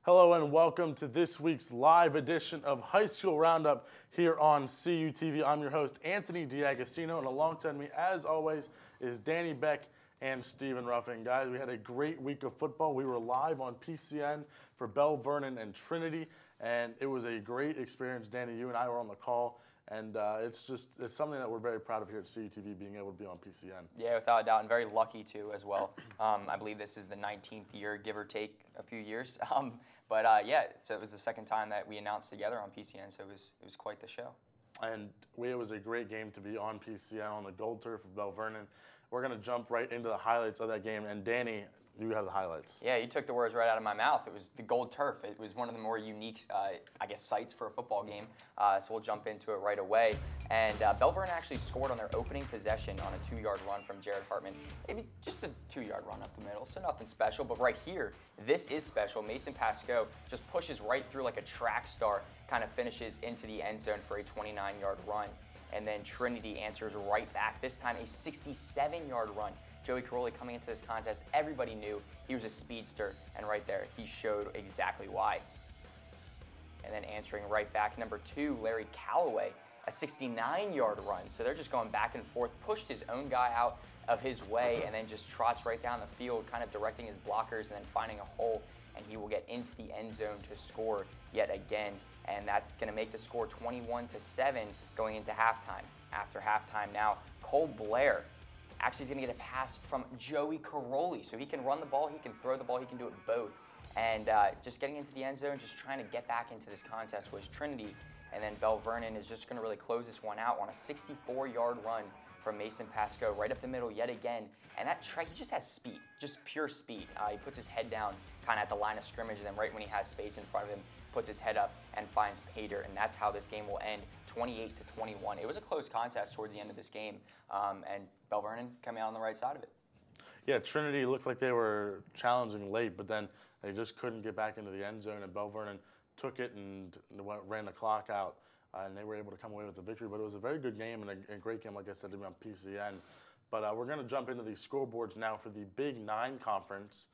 Hello and welcome to this week's live edition of High School Roundup here on CUTV. I'm your host, Anthony D'Agostino, and alongside me, as always, is Danny Beck and Stephen Ruffin. Guys, we had a great week of football. We were live on PCN for BELLE-VERNON and Trinity, and it was a great experience. Danny, you and I were on the call, and it's something that we're very proud of here at CUTV, being able to be on PCN. Yeah, without a doubt, and very lucky too as well. I believe this is the 19th year, give or take a few years. Yeah, so it was the second time that we announced together on PCN, so it was quite the show. And it was a great game to be on PCN on the gold turf of BELLE-VERNON. We're going to jump right into the highlights of that game, and Danny, you have the highlights. Yeah, you took the words right out of my mouth. It was the gold turf. It was one of the more unique, I guess, sites for a football game. So we'll jump into it right away. And BELLE-VERNON actually scored on their opening possession on a 2-yard run from Jared Hartman. Maybe just a 2-yard run up the middle, so nothing special. But right here, this is special. Mason Pascoe just pushes right through like a track star, kind of finishes into the end zone for a 29-yard run. And then Trinity answers right back, this time a 67-yard run. Joey Caroli coming into this contest, everybody knew he was a speedster, and right there, he showed exactly why. And then answering right back, number 2, Larry Calloway, a 69-yard run. So they're just going back and forth, pushed his own guy out of his way, and then just trots right down the field, kind of directing his blockers and then finding a hole, and he will get into the end zone to score yet again. And that's going to make the score 21-7 going into halftime. After halftime now, Cole Blair actually is going to get a pass from Joey Caroli. So he can run the ball, he can throw the ball, he can do it both. And just getting into the end zone, just trying to get back into this contest was Trinity. And then BELLE-VERNON is just going to really close this one out on a 64-yard run from Mason Pascoe right up the middle yet again. And that track, he just has speed, just pure speed. He puts his head down kind of at the line of scrimmage, and then right when he has space in front of him, puts his head up and finds Pater, and that's how this game will end, 28-21. It was a close contest towards the end of this game, and BELLE-VERNON coming out on the right side of it. Yeah, Trinity looked like they were challenging late, but then they just couldn't get back into the end zone, and BELLE-VERNON took it and ran the clock out, and they were able to come away with the victory. But it was a very good game and a great game, like I said, to be on PCN. But we're going to jump into the scoreboards now for the Big 9 Conference.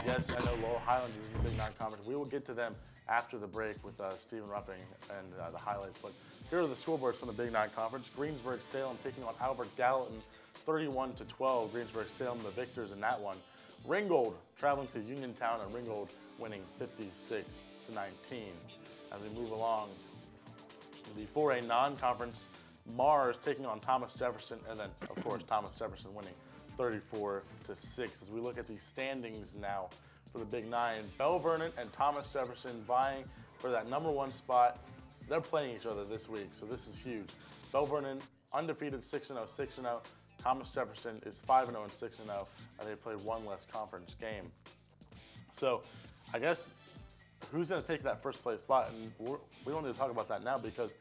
Yes, I know Laurel Highlands is in the Big 9 Conference. We will get to them after the break with Stephen Ruffing and the highlights. But here are the scoreboards from the Big 9 Conference. Greensburg-Salem taking on Albert-Gallatin 31-12. Greensburg-Salem the victors in that one. Ringgold traveling to Uniontown, and Ringgold winning 56-19. As we move along, the 4A non-conference, Mars taking on Thomas Jefferson, and then, of course, Thomas Jefferson winning 34-6. As we look at the standings now for the Big 9, BELLE-VERNON and Thomas Jefferson vying for that #1 spot. They're playing each other this week, so this is huge. BELLE-VERNON undefeated 6-0, 6-0. Thomas Jefferson is 5-0 and 6-0, and they played one less conference game. So I guess who's going to take that first place spot? And we don't need to talk about that now because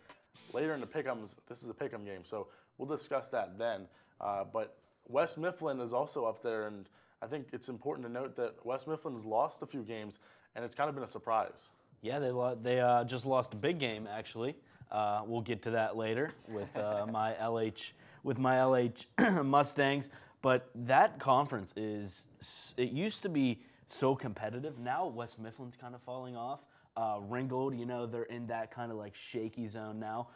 later in the pick'ems, this is a pick'em game, so we'll discuss that then. But West Mifflin is also up there, and I think it's important to note that West Mifflin's lost a few games, and it's kind of been a surprise. Yeah, they just lost a big game, actually. We'll get to that later with my LH Mustangs. But that conference it used to be so competitive. Now West Mifflin's kind of falling off. Ringgold, they're in that kind of like shaky zone now.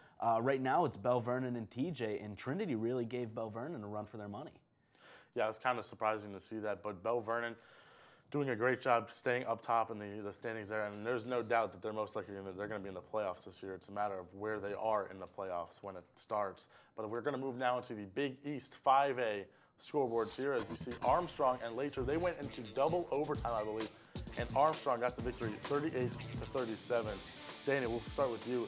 Right now it's BELLE-VERNON and TJ, and Trinity really gave BELLE-VERNON a run for their money. Yeah, it's kind of surprising to see that, but BELLE-VERNON doing a great job staying up top in the standings there, and there's no doubt that they're most likely they're going to be in the playoffs this year. It's a matter of where they are in the playoffs when it starts. But we're going to move now into the Big East 5A scoreboards here. As you see, Armstrong and Latrobe, they went into double overtime, I believe, and Armstrong got the victory 38-37. Danny, we'll start with you.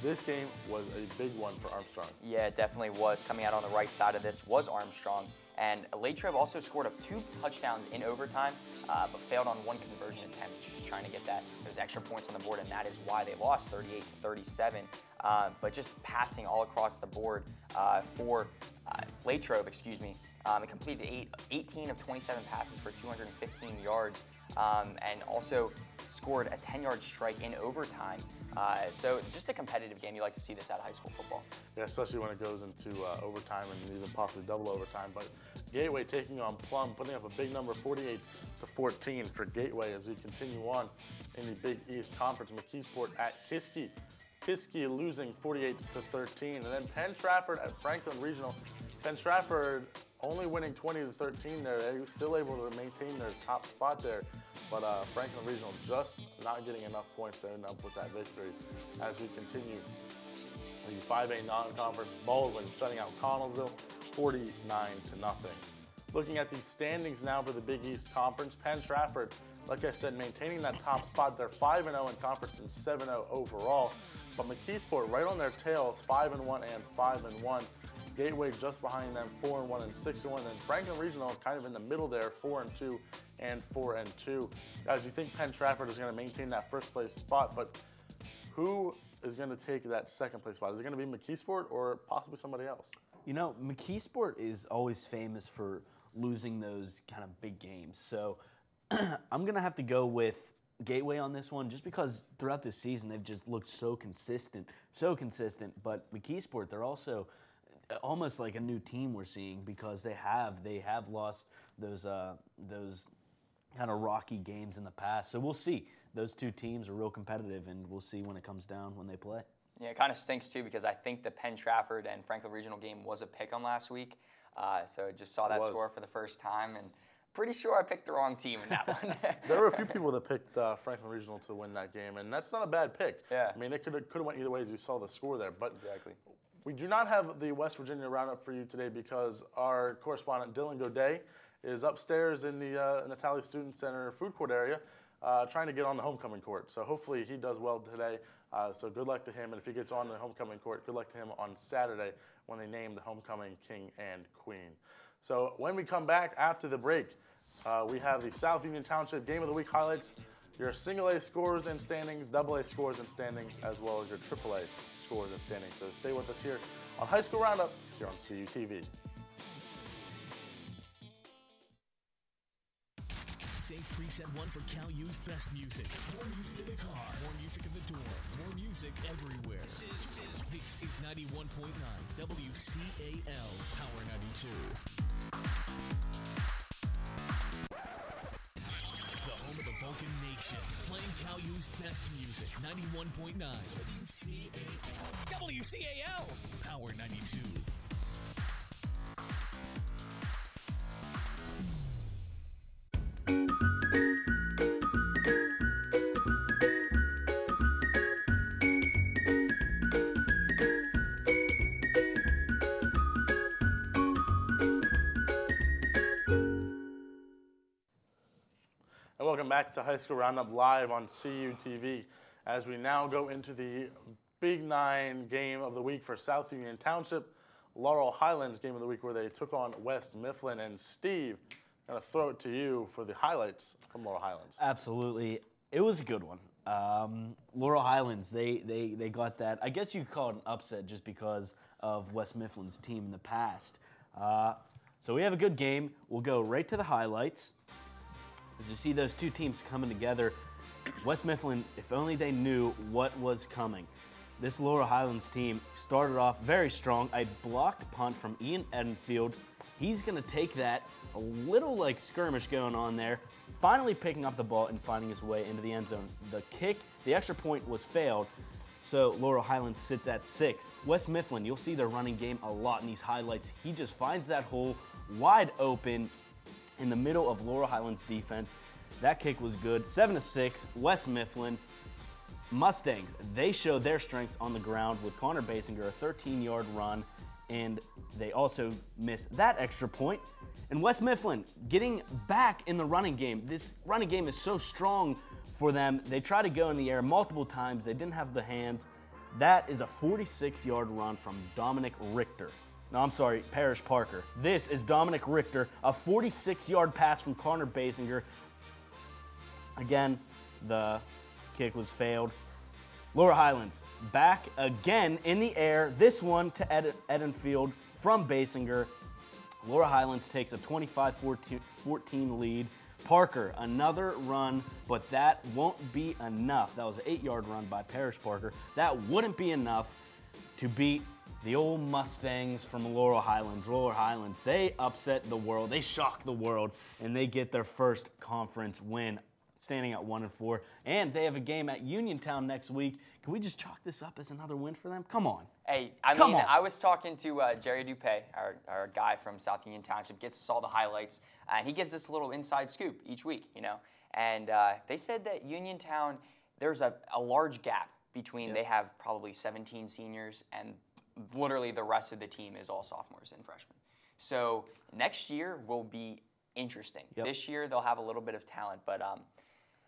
This game was a big one for Armstrong. Yeah, it definitely was. Coming out on the right side of this was Armstrong. And Latrobe also scored up 2 touchdowns in overtime, but failed on 1 conversion attempt, just trying to get those extra points on the board, and that is why they lost 38-37. But just passing all across the board for Latrobe, It completed 18 of 27 passes for 215 yards, and also scored a 10-yard strike in overtime. So just a competitive game. You like to see this out of high school football. Yeah, especially when it goes into overtime and even possibly double overtime. But Gateway taking on Plum, putting up a big number, 48-14 for Gateway as we continue on in the Big East Conference. McKeesport at Kiski. Kiski losing 48-13, and then Penn-Trafford at Franklin Regional. Penn-Trafford only winning 20-13 there. They were still able to maintain their top spot there, but Franklin Regional just not getting enough points to end up with that victory. As we continue, the 5A non-conference, Baldwin shutting out Connellsville 49-0. Looking at the standings now for the Big East Conference, Penn-Trafford, like I said, maintaining that top spot. They're 5-0 in conference and 7-0 overall. But McKeesport right on their tails, 5-1 and 5-1. Gateway just behind them, 4-1 and 6-1. And Franklin Regional kind of in the middle there, 4-2 and 4-2. Guys, you think Penn-Trafford is going to maintain that first place spot, but who is going to take that second place spot? Is it going to be McKeesport or possibly somebody else? You know, McKeesport is always famous for losing those kind of big games. So I'm going to have to go with Gateway on this one, just because throughout this season they've just looked so consistent. But McKeesport, they're also almost like a new team we're seeing, because they have lost those kind of rocky games in the past. So we'll see. Those two teams are real competitive, and we'll see when it comes down when they play. Yeah, it kind of stinks too, because I think the Penn-Trafford and Franklin Regional game was a pick-em last week. So just saw that score for the first time, and pretty sure I picked the wrong team in that one. There were a few people that picked Franklin Regional to win that game, and that's not a bad pick. Yeah. I mean, it could have went either way as you saw the score there. But exactly. We do not have the West Virginia Roundup for you today because our correspondent Dylan Godet is upstairs in the Natali Student Center food court area trying to get on the homecoming court. So hopefully he does well today. So good luck to him. And if he gets on the homecoming court, good luck to him on Saturday when they name the homecoming king and queen. So when we come back after the break, we have the South Union Township Game of the Week highlights, your single A scores and standings, double A scores and standings, as well as your triple A scores and standings. So stay with us here on High School Roundup here on CUTV. Save preset 1 for Cal U's best music. More music in the car, more music in the door, more music everywhere. This is 91.9 WCAL Power 92. The home of the Vulcan Nation, playing Cal U's best music. 91.9 WCAL. WCAL Power 92. And welcome back to High School Roundup live on CUTV as we now go into the Big 9 game of the week for South Union Township, Laurel Highlands game of the week where they took on West Mifflin. And Steve, I'm going to throw it to you for the highlights from Laurel Highlands. Absolutely. It was a good one. Laurel Highlands, they got that. I guess you could call it an upset just because of West Mifflin's team in the past. So we have a good game. We'll go right to the highlights. As you see those two teams coming together, West Mifflin, if only they knew what was coming. This Laurel Highlands team started off very strong. A blocked punt from Ian Edenfield. He's going to take that, a little like skirmish going on there, finally picking up the ball and finding his way into the end zone. The kick, the extra point was failed, so Laurel Highlands sits at 6. West Mifflin, you'll see their running game a lot in these highlights. He just finds that hole wide open in the middle of Laurel Highlands defense. That kick was good. 7-6, West Mifflin. Mustangs, they showed their strengths on the ground with Connor Basinger, a 13-yard run, and they also missed that extra point. And West Mifflin getting back in the running game. This running game is so strong for them. They tried to go in the air multiple times. They didn't have the hands. That is a 46-yard run from Dominic Richter. No, I'm sorry, Parrish Parker. This is Dominic Richter, a 46-yard pass from Connor Basinger. Again, the kick was failed. Laurel Highlands back again in the air. This one to Edenfield from Basinger. Laura Highlands takes a 25-14 lead. Parker, another run, but that won't be enough. That was an 8-yard run by Parrish Parker. That wouldn't be enough to beat the old Mustangs from Laurel Highlands. Laurel Highlands, they upset the world. They shock the world, and they get their first conference win, standing at 1-4. And they have a game at Uniontown next week. Can we just chalk this up as another win for them? Come on. Hey, I was talking to Jerry Dupay, our guy from South Union Township, gets us all the highlights, and he gives us a little inside scoop each week, you know. And they said that Uniontown, there's a large gap between, they have probably 17 seniors, and literally the rest of the team is all sophomores and freshmen. So next year will be interesting. This year they'll have a little bit of talent, but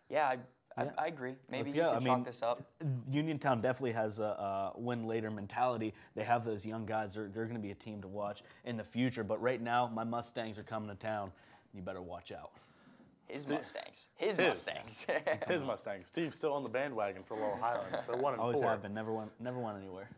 yeah, I agree. Maybe you can chalk this up. Uniontown definitely has a win-later mentality. They have those young guys. They're going to be a team to watch in the future. But right now, my Mustangs are coming to town. You better watch out. His Mustangs. His Mustangs. His Mustangs. Steve's still on the bandwagon for Laurel Highlands. They're 1-4. Always have been. Never went anywhere.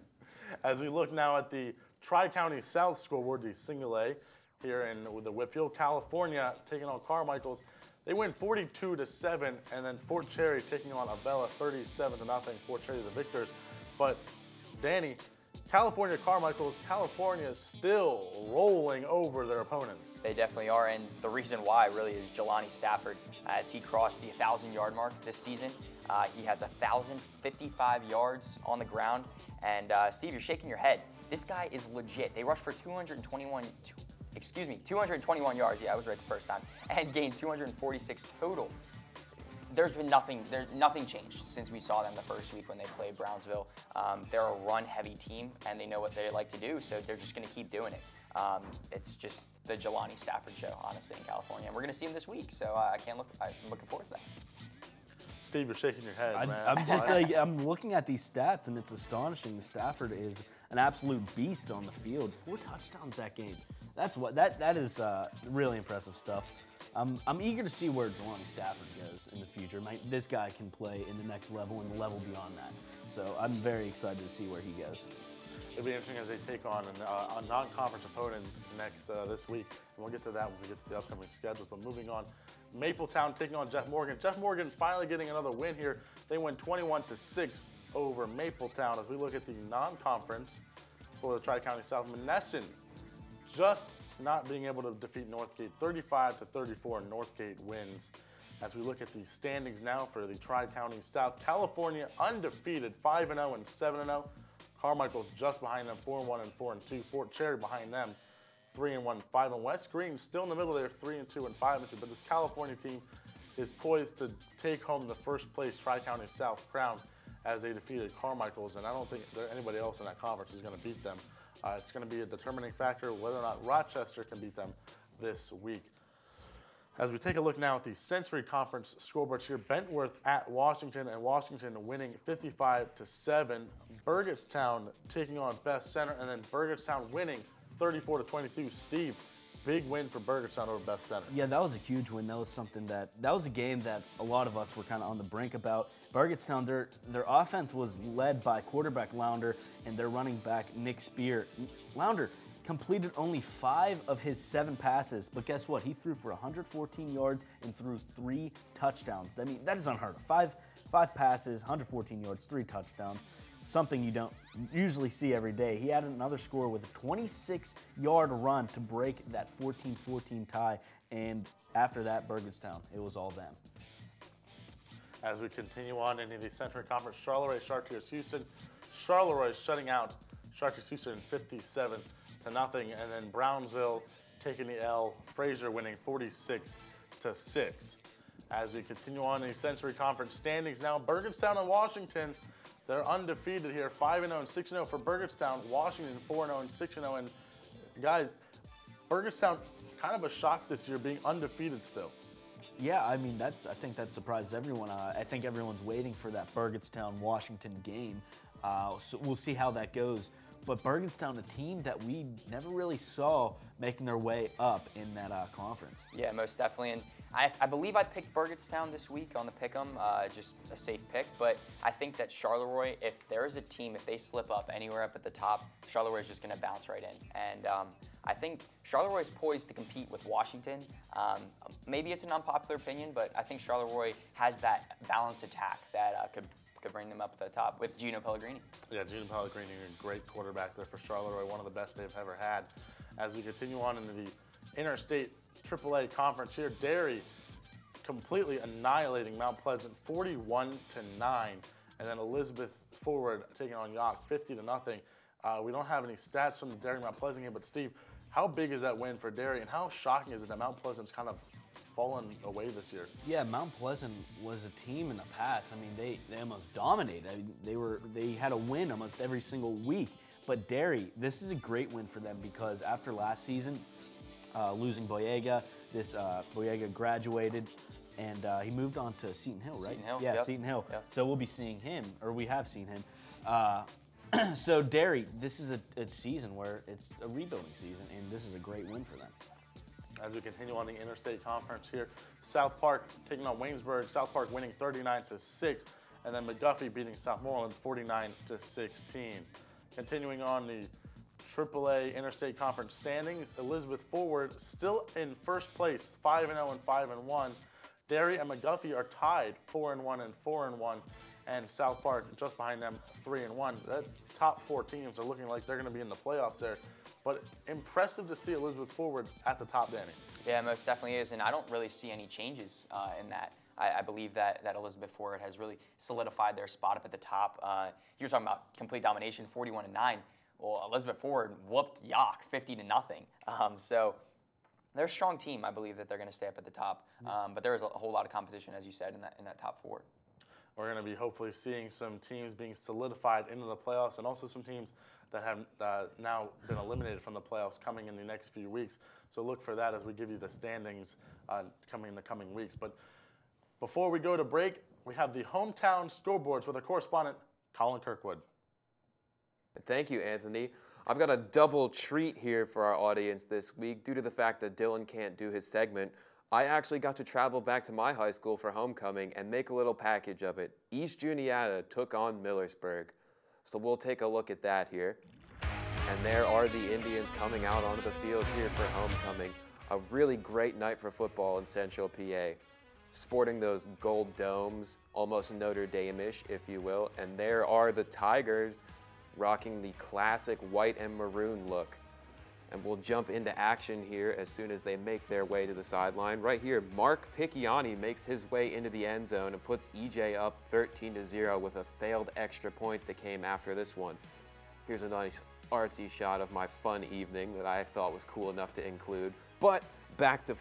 As we look now at the Tri-County South scoreboard, the single A here in the Whipple, California, taking on Carmichael's. They win 42-7, and then Fort Cherry taking on Abella 37-0. Fort Cherry the victors. But Danny, California Carmichael's, California is still rolling over their opponents. They definitely are, and the reason why really is Jelani Stafford. As he crossed the 1,000-yard mark this season, he has 1,055 yards on the ground. And Steve, you're shaking your head. This guy is legit. They rushed for 221 yards. Yeah, I was right the first time. And gained 246 total. There's nothing changed since we saw them the first week when they played Brownsville. They're a run-heavy team, and they know what they like to do, so they're just going to keep doing it. It's just the Jelani Stafford show, honestly, in California. And we're going to see him this week, so I'm looking forward to that. Steve, you're shaking your head, man. I'm just I'm looking at these stats, and it's astonishing. Stafford is an absolute beast on the field. 4 touchdowns that game. That is really impressive stuff. I'm eager to see where Jelani Stafford goes in the future. This guy can play in the next level and the level beyond that. So I'm very excited to see where he goes. It'll be interesting as they take on a non-conference opponent next this week. And we'll get to that when we get to the upcoming schedules. But moving on, Mapletown taking on Jeff Morgan. Jeff Morgan finally getting another win here. They win 21-6 over Mapletown. As we look at the non-conference for the Tri-County South, Monessen just not being able to defeat Northgate. 35-34, Northgate wins. As we look at the standings now for the Tri-County South, California undefeated, 5-0 and 7-0. Carmichael's just behind them, 4-1 and 4-2. Fort Cherry behind them, 3-1, 5-1. West Green still in the middle there, 3-2 and 5-2. But this California team is poised to take home the first place Tri-County South crown as they defeated Carmichael's. And I don't think anybody else in that conference is going to beat them. It's going to be a determining factor whether or not Rochester can beat them this week. As we take a look now at the Century Conference scoreboards here, Bentworth at Washington, and Washington winning 55-7. Burgettstown taking on BETH-CENTER, and then Burgettstown winning 34-22. Steve, big win for Burgettstown over BETH-CENTER. Yeah, that was a huge win. That was something that was a game that a lot of us were kind of on the brink about. Burgettstown, their offense was led by quarterback Lounder and their running back Nick Spear. Lounder completed only 5 of his 7 passes, but guess what? He threw for 114 yards and threw 3 touchdowns. I mean, that is unheard of. 5 passes, 114 yards, 3 touchdowns. Something you don't usually see every day. He had another score with a 26-yard run to break that 14-14 tie, and after that, Burgettstown, it was all them. As we continue on into the Century Conference, Charleroi, Chartiers, Houston. Charleroi shutting out Chartiers, Houston 57-0, and then Brownsville taking the L. Fraser winning 46-6. As we continue on in the Century Conference standings now, Burgettstown and Washington, they're undefeated here, 5-0 and 6-0 for Burgettstown. Washington 4-0 and 6-0, and guys, Burgettstown kind of a shock this year, being undefeated still. Yeah, I mean, I think that surprised everyone. I think everyone's waiting for that Burgettstown-Washington game. So we'll see how that goes. but Burgettstown, a team that we never really saw making their way up in that conference. Yeah, most definitely. And I believe I picked Burgettstown this week on the pick'em, just a safe pick. But I think that Charleroi, if there is a team, if they slip up anywhere up at the top, Charleroi is just going to bounce right in. And I think Charleroi is poised to compete with Washington. Maybe it's an unpopular opinion, but I think Charleroi has that balanced attack that could bring them up at the top with Gino Pellegrini. Yeah, Gino Pellegrini, a great quarterback there for Charleroi, one of the best they've ever had. As we continue on into the interstate AAA conference here, Derry completely annihilating Mount Pleasant 41-9, and then Elizabeth Forward taking on York 50-0. We don't have any stats from the Derry Mount Pleasant game, but Steve, how big is that win for Derry, and how shocking is it that Mount Pleasant's kind of fallen away this year? Yeah, Mount Pleasant was a team in the past. I mean, they almost dominated. I mean, they had a win almost every single week. But Derry, this is a great win for them because after last season, losing Boyega, Boyega graduated and he moved on to Seton Hill, right? Seton Hill, yeah, yep. Seton Hill. Yep. So we'll be seeing him, or we have seen him. So Derry, this is a season where it's a rebuilding season, and this is a great win for them. As we continue on the interstate conference here, South Park taking on Waynesburg. South Park winning 39-6, and then McGuffey beating Southmoreland 49-16. Continuing on the AAA Interstate Conference standings, Elizabeth Forward still in first place, 5-0 and 5-1. Derry and McGuffey are tied 4-1 and 4-1, and South Park just behind them 3-1. That top four teams are looking like they're going to be in the playoffs there. But impressive to see Elizabeth Forward at the top, Danny. Yeah, most definitely is, and I don't really see any changes in that. I believe that Elizabeth Forward has really solidified their spot up at the top. You were talking about complete domination, 41-9. Well, Elizabeth Forward whooped York 50-0. So they're a strong team. I believe that they're going to stay up at the top. But there is a whole lot of competition, as you said, in that top four. We're going to be hopefully seeing some teams being solidified into the playoffs, and also some teams that have now been eliminated from the playoffs coming in the next few weeks. So look for that as we give you the standings coming in the coming weeks. But before we go to break, we have the hometown scoreboards with our correspondent, Colin Kirkwood. Thank you, Anthony. I've got a double treat here for our audience this week. Due to the fact that Dylan can't do his segment, I actually got to travel back to my high school for homecoming and make a little package of it. East Juniata took on Millersburg. So we'll take a look at that here. And there are the Indians coming out onto the field here for homecoming. A really great night for football in Central PA. Sporting those gold domes, almost Notre Dame-ish, if you will. And there are the Tigers rocking the classic white and maroon look. And we'll jump into action here as soon as they make their way to the sideline. Right here, Mark Picciani makes his way into the end zone and puts EJ up 13-0 with a failed extra point that came after this one. Here's a nice artsy shot of my fun evening that I thought was cool enough to include. But back to,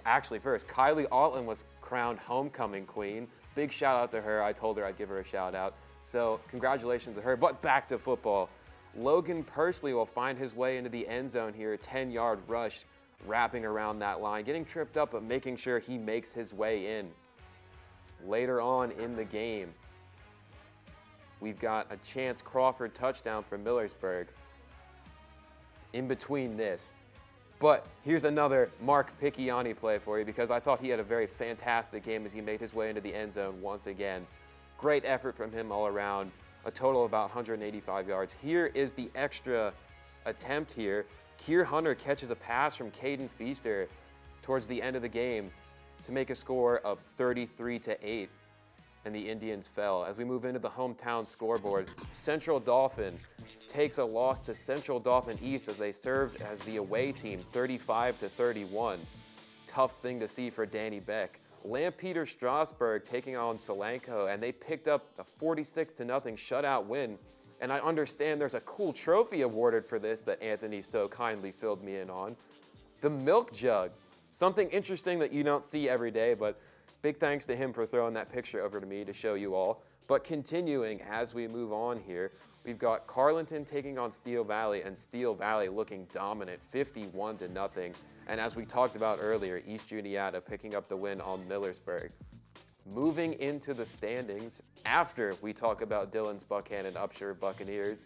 actually first, Kylie Altland was crowned homecoming queen. Big shout out to her. I told her I'd give her a shout out. So congratulations to her, but back to football. Logan Pursley will find his way into the end zone here, a 10-yard rush, wrapping around that line, getting tripped up, but making sure he makes his way in. Later on in the game, we've got a Chance Crawford touchdown for Millersburg in between this. But here's another Mark Picciani play for you because I thought he had a very fantastic game as he made his way into the end zone once again. Great effort from him all around. A total of about 185 yards. Here is the extra attempt here. Keir Hunter catches a pass from Caden Feaster towards the end of the game to make a score of 33-8, and the Indians fell. As we move into the hometown scoreboard, Central Dauphin takes a loss to Central Dauphin East as they served as the away team, 35-31. Tough thing to see for Danny Beck. Lampeter Strasburg taking on Solanco, and they picked up a 46-0 shutout win. And I understand there's a cool trophy awarded for this that Anthony so kindly filled me in on. The Milk Jug, something interesting that you don't see every day, but big thanks to him for throwing that picture over to me to show you all. But continuing as we move on here, we've got Carleton taking on Steel Valley, and Steel Valley looking dominant, 51-0. And as we talked about earlier, East Juniata picking up the win on Millersburg. Moving into the standings, after we talk about Dylan's Buckhannon Upshur Buccaneers,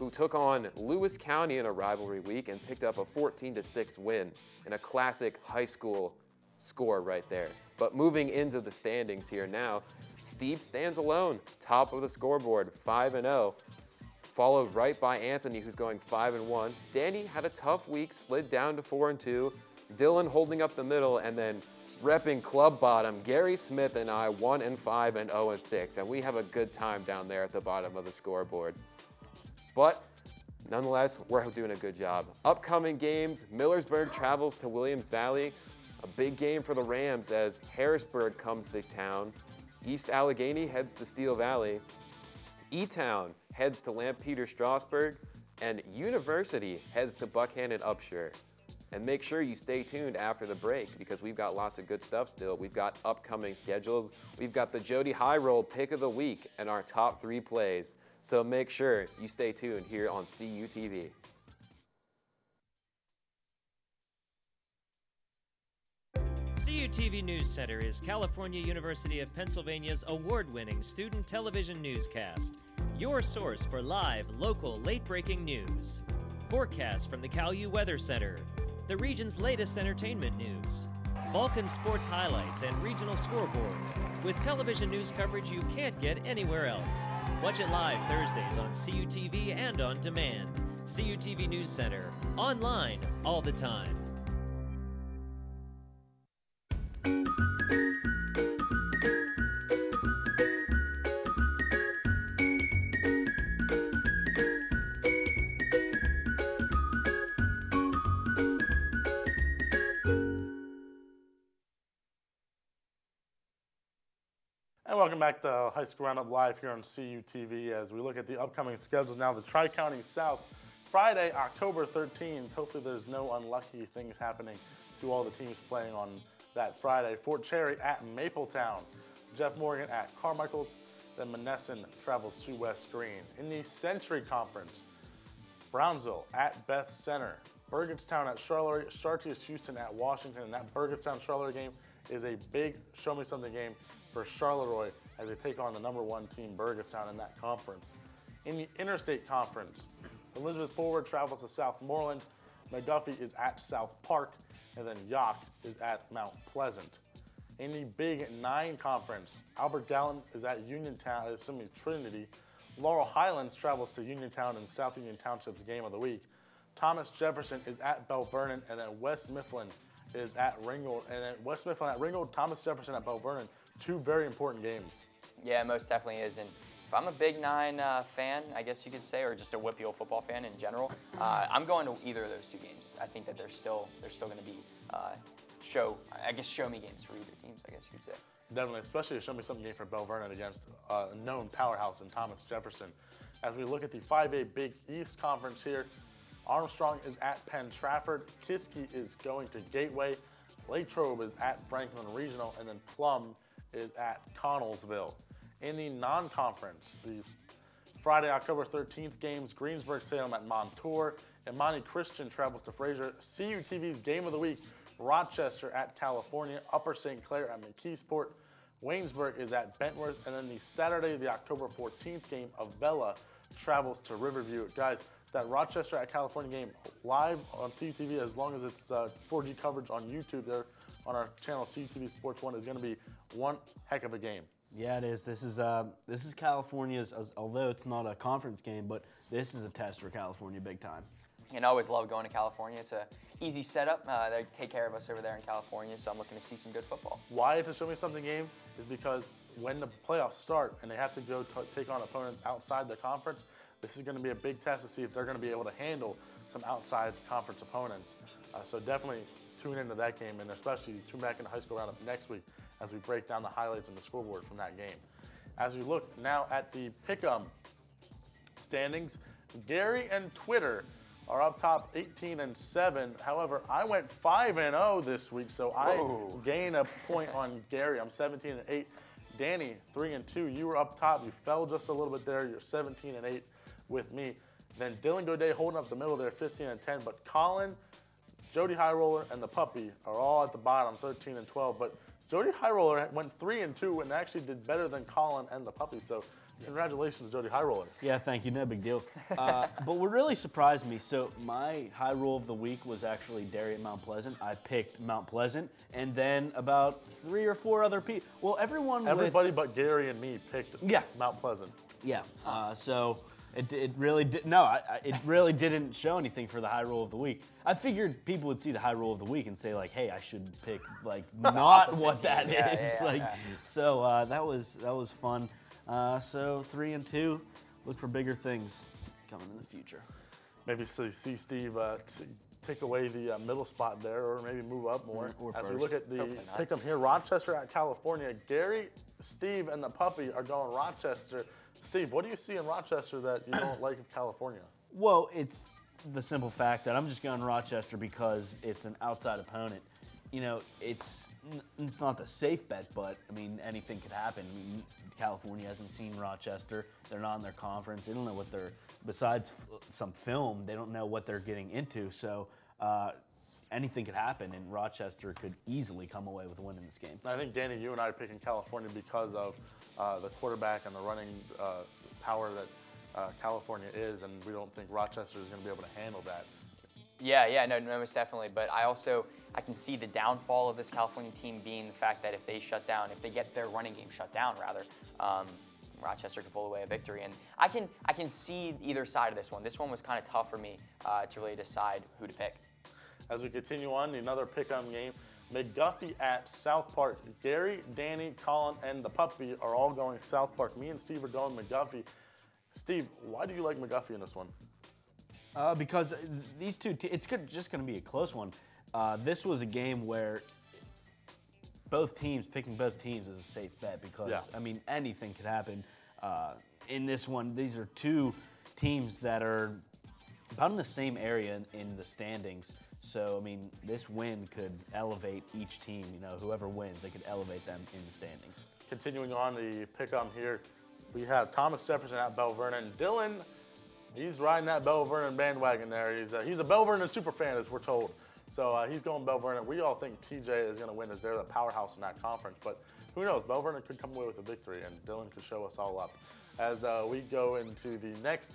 who took on Lewis County in a rivalry week and picked up a 14-6 win in a classic high school score right there. But moving into the standings here now, Steve stands alone, top of the scoreboard, 5-0, followed right by Anthony, who's going 5-1. Danny had a tough week, slid down to 4-2. Dylan holding up the middle, and then repping club bottom, Gary Smith and I 1-5 and 0-6, and we have a good time down there at the bottom of the scoreboard. But nonetheless, we're doing a good job. Upcoming games, Millersburg travels to Williams Valley. A big game for the Rams as Harrisburg comes to town. East Allegheny heads to Steel Valley. E-Town heads to Lampeter Strasburg. And University heads to Buckhannon Upshur. And make sure you stay tuned after the break because we've got lots of good stuff still. We've got upcoming schedules. We've got the Jody High Roll Pick of the Week and our top 3 plays. So make sure you stay tuned here on CUTV. CUTV News Center is California University of Pennsylvania's award-winning student television newscast. Your source for live, local, late-breaking news. Forecasts from the CalU Weather Center. The region's latest entertainment news. Vulcan sports highlights and regional scoreboards with television news coverage you can't get anywhere else. Watch it live Thursdays on CUTV and on demand. CUTV News Center, online all the time. And welcome back to High School Roundup Live here on CUTV as we look at the upcoming schedules now. The Tri-County South, Friday, October 13th. Hopefully there's no unlucky things happening to all the teams playing on that Friday. Fort Cherry at Mapletown. Jeff Morgan at Carmichael's. Then Monessen travels to West Green. In the Century Conference, Brownsville at BETH-CENTER. Burgettstown at Charleroi. CHAR-HOUSTON at Washington. And that Burgettstown-Charleroi game is a big show-me-something game for Charleroi as they take on the #1 team Burgettstown in that conference. In the Interstate Conference, Elizabeth Forward travels to Southmoreland, McGuffey is at South Park, and then Yock is at Mount Pleasant. In the Big 9 Conference, Albert Gallatin is at Uniontown, Trinity. Laurel Highlands travels to Uniontown in South Union Township's Game of the Week. Thomas Jefferson is at BELLE-VERNON, and then West Mifflin is at Ringgold. And then West Mifflin at Ringgold, Thomas Jefferson at BELLE-VERNON. 2 very important games. Yeah, most definitely is. And if I'm a Big 9 fan, I guess you could say, or just a Whitfield football fan in general, I'm going to either of those 2 games. I think that they're still going to be show me games for either teams, I guess you could say. Definitely, especially a show-me-something game for BELLE-VERNON against a known powerhouse in Thomas Jefferson. As we look at the 5A Big East Conference here, Armstrong is at PENN-TRAFFORD, Kiski is going to Gateway, LATROBE is at Franklin Regional, and then PLUM is at Connellsville. In the non-conference, the Friday, October 13th games, Greensburg-Salem at Montour, Imani Christian travels to Fraser, CUTV's Game of the Week, Rochester at California, Upper St. Clair at McKeesport, Waynesburg is at Bentworth, and then the Saturday, the October 14th game, Avella travels to Riverview. Guys, that Rochester at California game live on CUTV, as long as it's 4G coverage on YouTube there on our channel, CUTV Sports 1, is going to be one heck of a game. Yeah, it is. This is California's, although it's not a conference game, but this is a test for California big time. And I always love going to California. It's an easy setup. They take care of us over there in California, so I'm looking to see some good football. Why it's a show-me-something game is because when the playoffs start and they have to go take on opponents outside the conference, this is going to be a big test to see if they're going to be able to handle some outside conference opponents. So definitely tune into that game, and especially tune back into High School Roundup next week as we break down the highlights and the scoreboard from that game. As we look now at the Pick'em standings, Gary and Twitter are up top 18-7. However, I went 5-0 this week, so I gain a point on Gary. I'm 17-8. Danny, 3-2. You were up top. You fell just a little bit there. You're 17-8 with me. Then Dylan Goday holding up the middle there, 15-10. But Colin, Jody High Roller, and the Puppy are all at the bottom, 13-12. But Jody Highroller went 3-2 and actually did better than Colin and the puppy. So congratulations, Jody Highroller. Yeah, thank you. No big deal. But what really surprised me, so my high roll of the week was actually Derry at Mount Pleasant. I picked Mount Pleasant, and then about 3 or 4 other people. Well, everybody but Gary and me picked Mount Pleasant. Yeah. So it really did. No, it really didn't show anything for the high roll of the week. I figured people would see the high roll of the week and say like, "Hey, I should pick like not what that is." So that was fun. So 3-2. Look for bigger things coming in the future. Maybe see Steve take away the middle spot there, or maybe move up more. Or As first. we look at the pick 'em here, Rochester at California. Gary, Steve, and the puppy are going Rochester. Steve, what do you see in Rochester that you don't like of California? Well, it's the simple fact that I'm just going Rochester because it's an outside opponent. You know, it's not the safe bet, but I mean, anything could happen. I mean, California hasn't seen Rochester. They're not in their conference. They don't know what they're, besides some film, they don't know what they're getting into. So anything could happen, and Rochester could easily come away with a win in this game. I think, Danny, you and I are picking California because of the quarterback and the running power that California is, and we don't think Rochester is going to be able to handle that. Yeah, no, most definitely. But I can see the downfall of this California team being the fact that if they get their running game shut down, rather, Rochester could pull away a victory. And I can see either side of this one. This one was kind of tough for me to really decide who to pick. As we continue on, another pick-em game. McGuffey at South Park. Gary, Danny, Colin, and the puppy are all going South Park. Me and Steve are going McGuffey. Steve, why do you like McGuffey in this one? Because these two, it's just going to be a close one. This was a game where picking both teams is a safe bet because, I mean, anything could happen. In this one, these are two teams that are about in the same area in the standings. So, I mean, this win could elevate each team. You know, whoever wins, they could elevate them in the standings. Continuing on the pick-em here, we have Thomas Jefferson at BELLE-VERNON. Dylan, he's riding that BELLE-VERNON bandwagon there. He's a BELLE-VERNON super fan, as we're told. So he's going BELLE-VERNON. We all think TJ is going to win as they're the powerhouse in that conference. But who knows? BELLE-VERNON could come away with a victory, and Dylan could show us all up. As we go into the next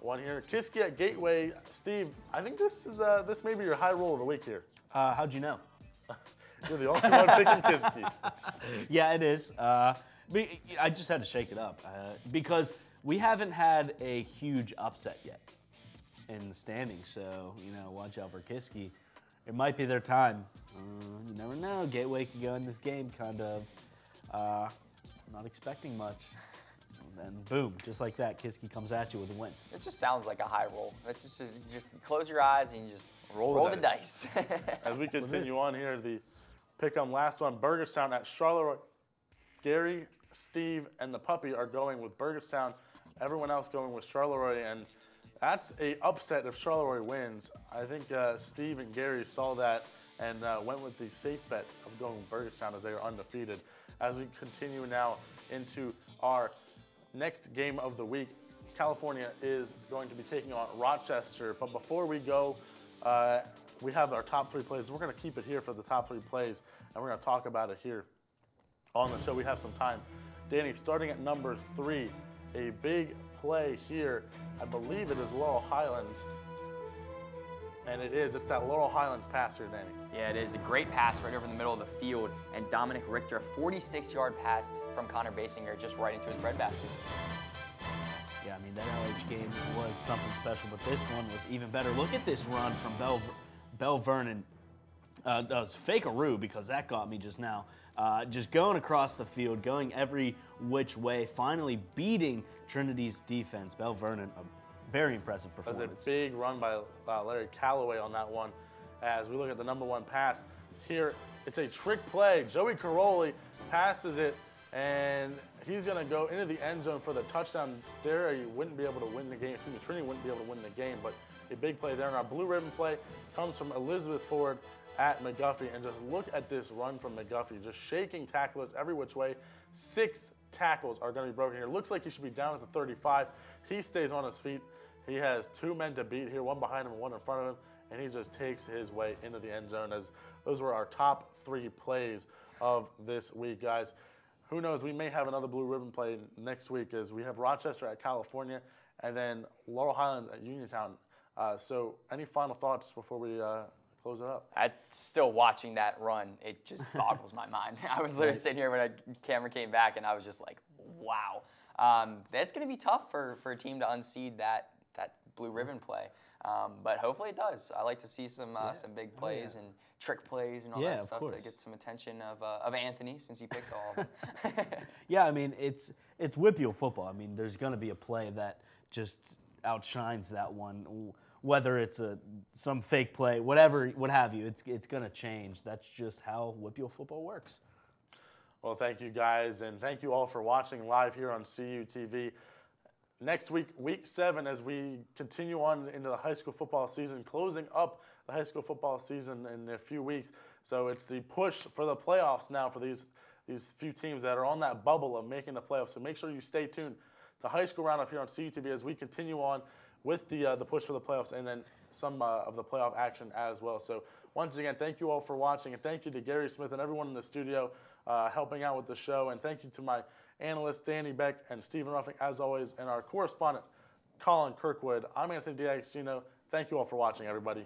one here, KISKI at Gateway. Steve, I think this may be your high roll of the week here. How'd you know? You're the only one picking KISKI. Yeah, it is. I just had to shake it up because we haven't had a huge upset yet in the standings. So, you know, watch out for KISKI. It might be their time. You never know. Gateway could go in this game kind of not expecting much. And then, boom, just like that, KISKI comes at you with a win. It just sounds like a high roll. It's just close your eyes and you just roll the dice. As we continue on here, the pick-em last one, BURGETTSTOWN at CHARLEROI. Gary, Steve, and the puppy are going with BURGETTSTOWN. Everyone else going with CHARLEROI, and that's a upset if CHARLEROI wins. I think Steve and Gary saw that and went with the safe bet of going with BURGETTSTOWN as they are undefeated. As we continue now into our next game of the week, California is going to be taking on Rochester. But before we go, we have our top 3 plays. We're going to keep it here for the top 3 plays, and we're going to talk about it here on the show. We have some time. Danny, starting at number 3, a big play here. I believe it is Laurel Highlands. And it is. It's that Laurel Highlands pass here, Danny. Yeah, it is a great pass right over the middle of the field. And Dominic Richter, a 46-yard pass from Connor Basinger just right into his breadbasket. Yeah, I mean, that LH game was something special, but this one was even better. Look at this run from BELLE-VERNON. That was fake-a-roo because that got me just now. Just going across the field, going every which way, finally beating Trinity's defense. BELLE-VERNON, a very impressive performance. That was a big run by Larry Calloway on that one. As we look at the number 1 pass here, it's a trick play. Joey Caroli passes it, and he's going to go into the end zone for the touchdown. There, he wouldn't be able to win the game. Excuse me, Trinity wouldn't be able to win the game, but a big play there. And our blue ribbon play comes from Elizabeth Ford at McGuffey. And just look at this run from McGuffey, just shaking tacklers every which way. 6 tackles are going to be broken here. Looks like he should be down at the 35. He stays on his feet. He has 2 men to beat here, 1 behind him and 1 in front of him, and he just takes his way into the end zone. As those were our top 3 plays of this week, guys. Who knows? We may have another blue ribbon play next week as we have Rochester at California and then Laurel Highlands at Uniontown. So any final thoughts before we close it up? Still watching that run, it just boggles my mind. I was literally sitting here when the camera came back, and I was just like, wow. That's going to be tough for a team to unseed that blue ribbon play. But hopefully it does. I like to see some big plays and trick plays and all that stuff to get some attention of Anthony, since he picks all of them. Yeah, I mean, it's WPIAL football. I mean, there's going to be a play that just outshines that one, whether it's some fake play, what have you. It's going to change. That's just how WPIAL football works. Well, thank you guys, and thank you all for watching live here on CUTV. Next week, week 7, as we continue on into the high school football season, closing up the high school football season in a few weeks. So it's the push for the playoffs now for these few teams that are on that bubble of making the playoffs. So make sure you stay tuned to High School Roundup here on CUTV as we continue on with the push for the playoffs and then some of the playoff action as well. So once again, thank you all for watching, and thank you to Gary Smith and everyone in the studio helping out with the show. And thank you to my analysts, Danny Beck and Stephen Ruffing, as always, and our correspondent, Colin Kirkwood. I'm Anthony D'Agostino. Thank you all for watching, everybody.